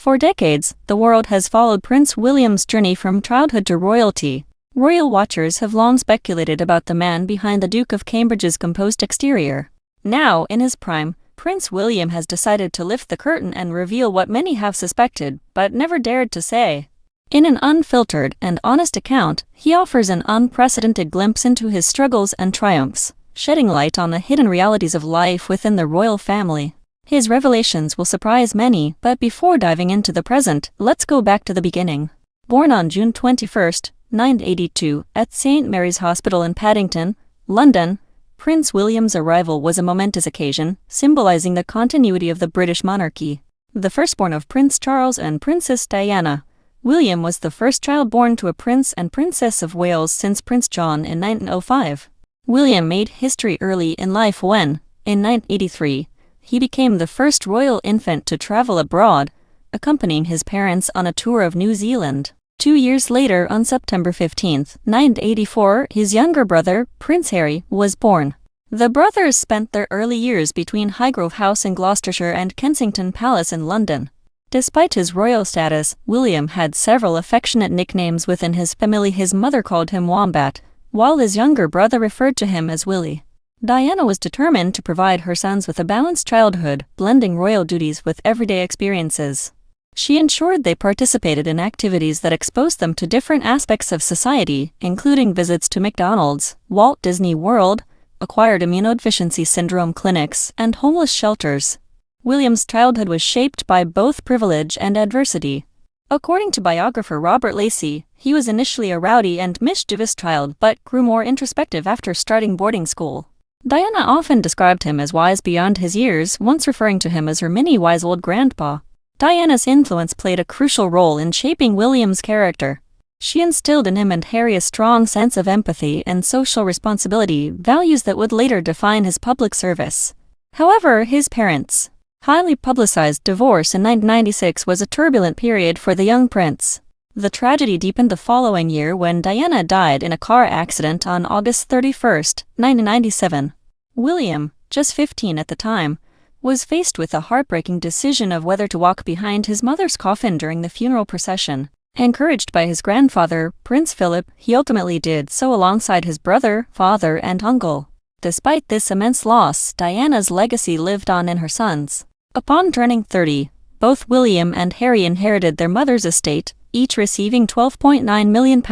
For decades, the world has followed Prince William's journey from childhood to royalty. Royal watchers have long speculated about the man behind the Duke of Cambridge's composed exterior. Now, in his prime, Prince William has decided to lift the curtain and reveal what many have suspected, but never dared to say. In an unfiltered and honest account, he offers an unprecedented glimpse into his struggles and triumphs, shedding light on the hidden realities of life within the royal family. His revelations will surprise many, but before diving into the present, let's go back to the beginning. Born on June 21, 982, at St. Mary's Hospital in Paddington, London, Prince William's arrival was a momentous occasion, symbolizing the continuity of the British monarchy. The firstborn of Prince Charles and Princess Diana, William was the first child born to a Prince and Princess of Wales since Prince John in 1905. William made history early in life when, in 983, he became the first royal infant to travel abroad, accompanying his parents on a tour of New Zealand. 2 years later, on September 15, 984, his younger brother, Prince Harry, was born. The brothers spent their early years between Highgrove House in Gloucestershire and Kensington Palace in London. Despite his royal status, William had several affectionate nicknames within his family. His mother called him Wombat, while his younger brother referred to him as Willie. Diana was determined to provide her sons with a balanced childhood, blending royal duties with everyday experiences. She ensured they participated in activities that exposed them to different aspects of society, including visits to McDonald's, Walt Disney World, acquired immunodeficiency syndrome clinics, and homeless shelters. William's childhood was shaped by both privilege and adversity. According to biographer Robert Lacey, he was initially a rowdy and mischievous child but grew more introspective after starting boarding school. Diana often described him as wise beyond his years, once referring to him as her mini-wise old grandpa. Diana's influence played a crucial role in shaping William's character. She instilled in him and Harry a strong sense of empathy and social responsibility, values that would later define his public service. However, his parents' highly publicized divorce in 1996 was a turbulent period for the young prince. The tragedy deepened the following year when Diana died in a car accident on August 31, 1997. William, just 15 at the time, was faced with a heartbreaking decision of whether to walk behind his mother's coffin during the funeral procession. Encouraged by his grandfather, Prince Philip, he ultimately did so alongside his brother, father, and uncle. Despite this immense loss, Diana's legacy lived on in her sons. Upon turning 30, both William and Harry inherited their mother's estate, each receiving £12.9 million.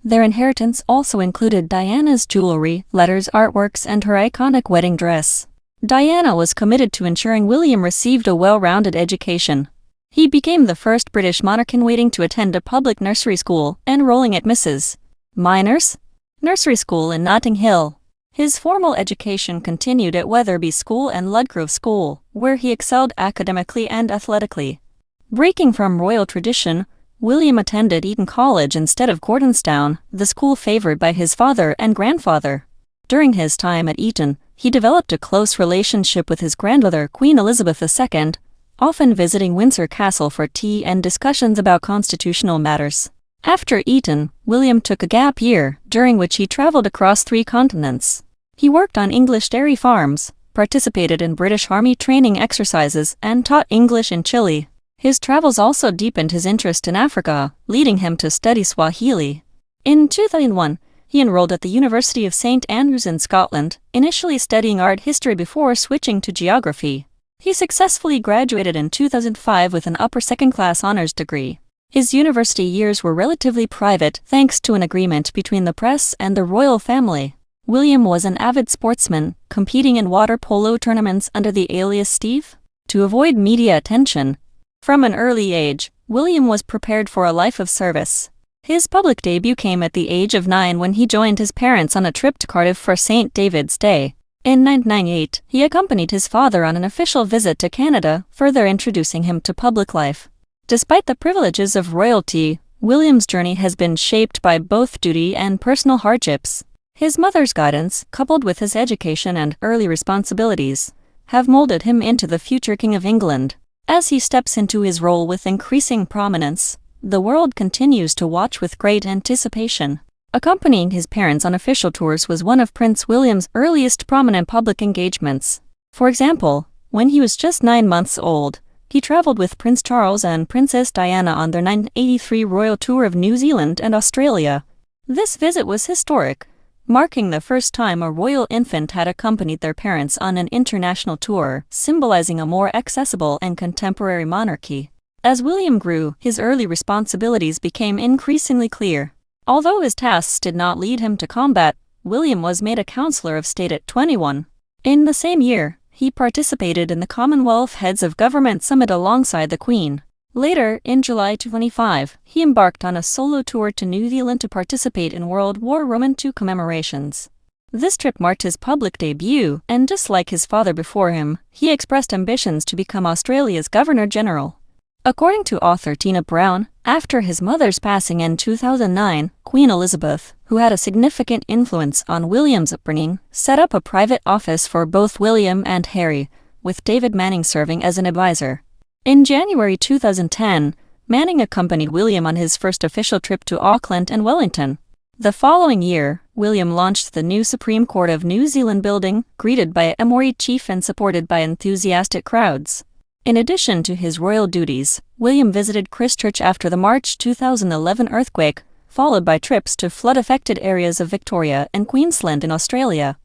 Their inheritance also included Diana's jewelry, letters, artworks, and her iconic wedding dress. Diana was committed to ensuring William received a well-rounded education. He became the first British monarch-in-waiting to attend a public nursery school, enrolling at Mrs. Minor's nursery school in Notting Hill. His formal education continued at Wetherby School and Ludgrove School, where he excelled academically and athletically. Breaking from royal tradition, William attended Eton College instead of Gordonstown, the school favored by his father and grandfather. During his time at Eton, he developed a close relationship with his grandmother, Queen Elizabeth II, often visiting Windsor Castle for tea and discussions about constitutional matters. After Eton, William took a gap year, during which he traveled across 3 continents. He worked on English dairy farms, participated in British Army training exercises, and taught English in Chile. His travels also deepened his interest in Africa, leading him to study Swahili. In 2001, he enrolled at the University of St Andrews in Scotland, initially studying art history before switching to geography. He successfully graduated in 2005 with an upper second-class honors degree. His university years were relatively private thanks to an agreement between the press and the royal family. William was an avid sportsman, competing in water polo tournaments under the alias Steve. To avoid media attention, from an early age, William was prepared for a life of service. His public debut came at the age of 9 when he joined his parents on a trip to Cardiff for St. David's Day. In 1998, he accompanied his father on an official visit to Canada, further introducing him to public life. Despite the privileges of royalty, William's journey has been shaped by both duty and personal hardships. His mother's guidance, coupled with his education and early responsibilities, have molded him into the future King of England. As he steps into his role with increasing prominence, the world continues to watch with great anticipation. Accompanying his parents on official tours was one of Prince William's earliest prominent public engagements. For example, when he was just 9 months old, He traveled with Prince Charles and Princess Diana on their 1983 royal tour of New Zealand and Australia. This visit was historic, marking the first time a royal infant had accompanied their parents on an international tour, symbolizing a more accessible and contemporary monarchy. As William grew, his early responsibilities became increasingly clear. Although his tasks did not lead him to combat, William was made a Councillor of State at 21. In the same year, he participated in the Commonwealth Heads of Government Summit alongside the Queen. Later, in July 25, he embarked on a solo tour to New Zealand to participate in World War II commemorations. This trip marked his public debut, and just like his father before him, he expressed ambitions to become Australia's Governor-General. According to author Tina Brown, after his mother's passing in 2009, Queen Elizabeth, who had a significant influence on William's upbringing, set up a private office for both William and Harry, with David Manning serving as an advisor. In January 2010, Manning accompanied William on his first official trip to Auckland and Wellington. The following year, William launched the new Supreme Court of New Zealand building, greeted by a Maori chief and supported by enthusiastic crowds. In addition to his royal duties, William visited Christchurch after the March 2011 earthquake, followed by trips to flood-affected areas of Victoria and Queensland in Australia.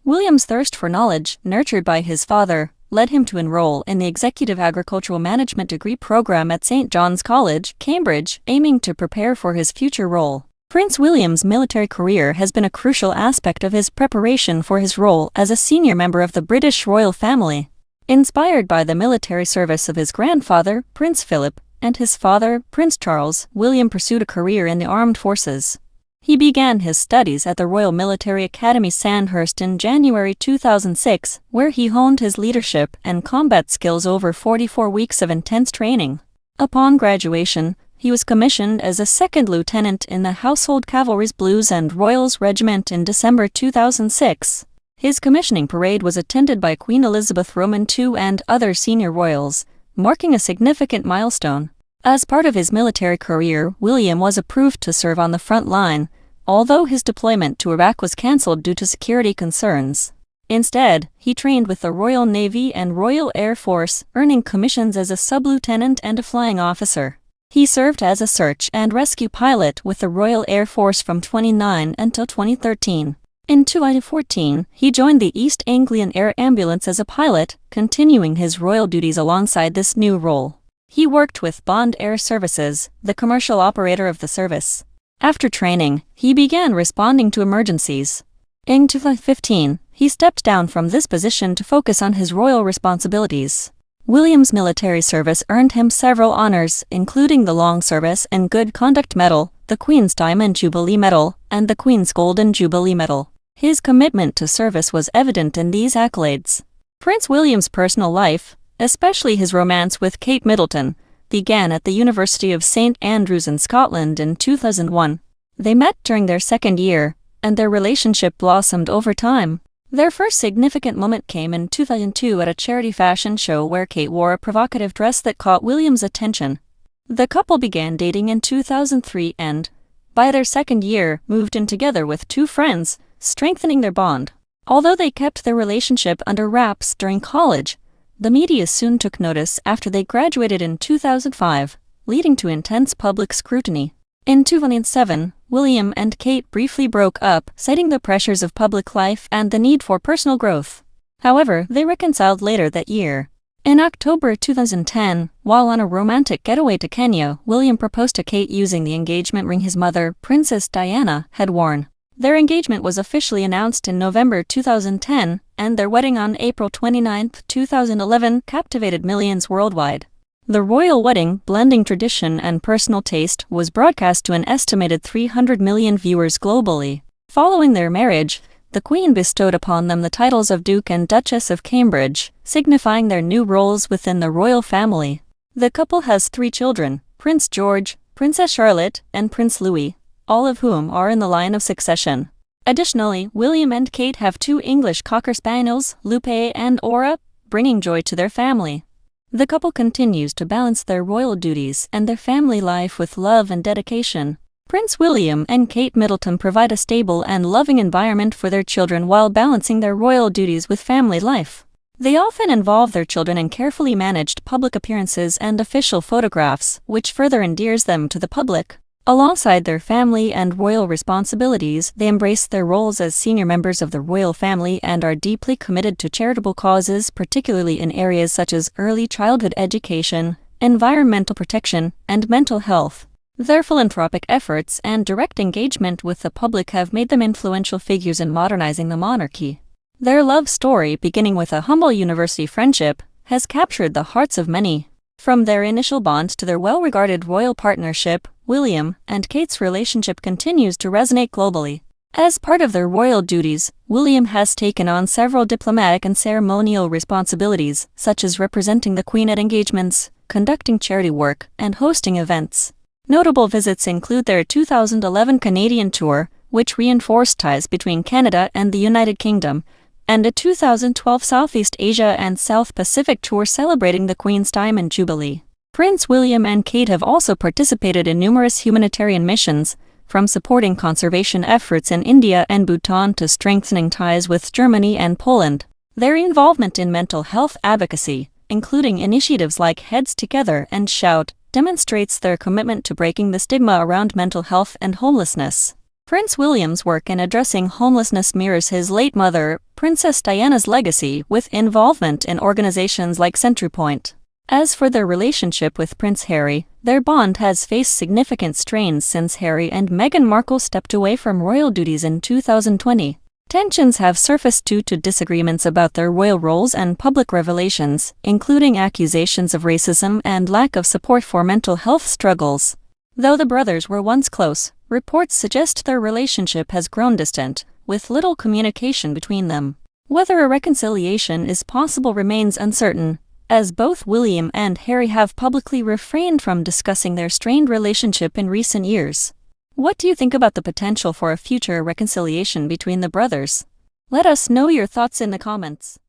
William's thirst for knowledge, nurtured by his father, led him to enroll in the Executive Agricultural Management degree program at St. John's College, Cambridge, aiming to prepare for his future role. Prince William's military career has been a crucial aspect of his preparation for his role as a senior member of the British royal family. Inspired by the military service of his grandfather, Prince Philip, and his father, Prince Charles, William pursued a career in the armed forces. He began his studies at the Royal Military Academy Sandhurst in January 2006, where he honed his leadership and combat skills over 44 weeks of intense training. Upon graduation, he was commissioned as a second lieutenant in the Household Cavalry's Blues and Royals Regiment in December 2006. His commissioning parade was attended by Queen Elizabeth II and other senior royals, marking a significant milestone. As part of his military career, William was approved to serve on the front line, although his deployment to Iraq was cancelled due to security concerns. Instead, he trained with the Royal Navy and Royal Air Force, earning commissions as a sub-lieutenant and a flying officer. He served as a search and rescue pilot with the Royal Air Force from 2009 until 2013. In 2014, he joined the East Anglian Air Ambulance as a pilot, continuing his royal duties alongside this new role. He worked with Bond Air Services, the commercial operator of the service. After training, he began responding to emergencies. In 2015, he stepped down from this position to focus on his royal responsibilities. William's military service earned him several honors, including the Long Service and Good Conduct Medal, the Queen's Diamond Jubilee Medal, and the Queen's Golden Jubilee Medal. His commitment to service was evident in these accolades. Prince William's personal life, especially his romance with Kate Middleton, began at the University of St. Andrews in Scotland in 2001. They met during their second year, and their relationship blossomed over time. Their first significant moment came in 2002 at a charity fashion show where Kate wore a provocative dress that caught William's attention. The couple began dating in 2003 and, by their second year, moved in together with two friends, strengthening their bond. Although they kept their relationship under wraps during college, the media soon took notice after they graduated in 2005, leading to intense public scrutiny. In 2007, William and Kate briefly broke up, citing the pressures of public life and the need for personal growth. However, they reconciled later that year. In October 2010, while on a romantic getaway to Kenya, William proposed to Kate using the engagement ring his mother, Princess Diana, had worn. Their engagement was officially announced in November 2010, and their wedding on April 29, 2011, captivated millions worldwide. The royal wedding, blending tradition and personal taste, was broadcast to an estimated 300 million viewers globally. Following their marriage, the Queen bestowed upon them the titles of Duke and Duchess of Cambridge, signifying their new roles within the royal family. The couple has 3 children, Prince George, Princess Charlotte, and Prince Louis, all of whom are in the line of succession. Additionally, William and Kate have 2 English Cocker Spaniels, Lupe and Aura, bringing joy to their family. The couple continues to balance their royal duties and their family life with love and dedication. Prince William and Kate Middleton provide a stable and loving environment for their children while balancing their royal duties with family life. They often involve their children in carefully managed public appearances and official photographs, which further endears them to the public. Alongside their family and royal responsibilities, they embrace their roles as senior members of the royal family and are deeply committed to charitable causes, particularly in areas such as early childhood education, environmental protection, and mental health. Their philanthropic efforts and direct engagement with the public have made them influential figures in modernizing the monarchy. Their love story, beginning with a humble university friendship, has captured the hearts of many. From their initial bond to their well-regarded royal partnership, William and Kate's relationship continues to resonate globally. As part of their royal duties, William has taken on several diplomatic and ceremonial responsibilities, such as representing the Queen at engagements, conducting charity work, and hosting events. Notable visits include their 2011 Canadian tour, which reinforced ties between Canada and the United Kingdom, and a 2012 Southeast Asia and South Pacific tour celebrating the Queen's Diamond Jubilee. Prince William and Kate have also participated in numerous humanitarian missions, from supporting conservation efforts in India and Bhutan to strengthening ties with Germany and Poland. Their involvement in mental health advocacy, including initiatives like Heads Together and Shout, demonstrates their commitment to breaking the stigma around mental health and homelessness. Prince William's work in addressing homelessness mirrors his late mother, Princess Diana's legacy, with involvement in organizations like Centrepoint. As for their relationship with Prince Harry, their bond has faced significant strains since Harry and Meghan Markle stepped away from royal duties in 2020. Tensions have surfaced due to disagreements about their royal roles and public revelations, including accusations of racism and lack of support for mental health struggles. Though the brothers were once close, reports suggest their relationship has grown distant, with little communication between them. Whether a reconciliation is possible remains uncertain, as both William and Harry have publicly refrained from discussing their strained relationship in recent years. What do you think about the potential for a future reconciliation between the brothers? Let us know your thoughts in the comments.